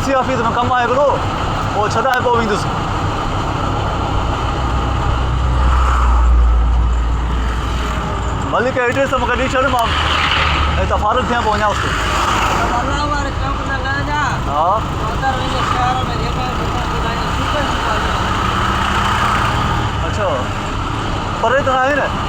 DC office में कमु आहे हिकिड़ो, पोइ छॾाए पोइ वेंदुसि। मलिक एड्रेस मूंखे ॾेई छॾ, मां हितां फारग थियां पोइ वञांसि थो। हा अच्छा, परे त न आहे न?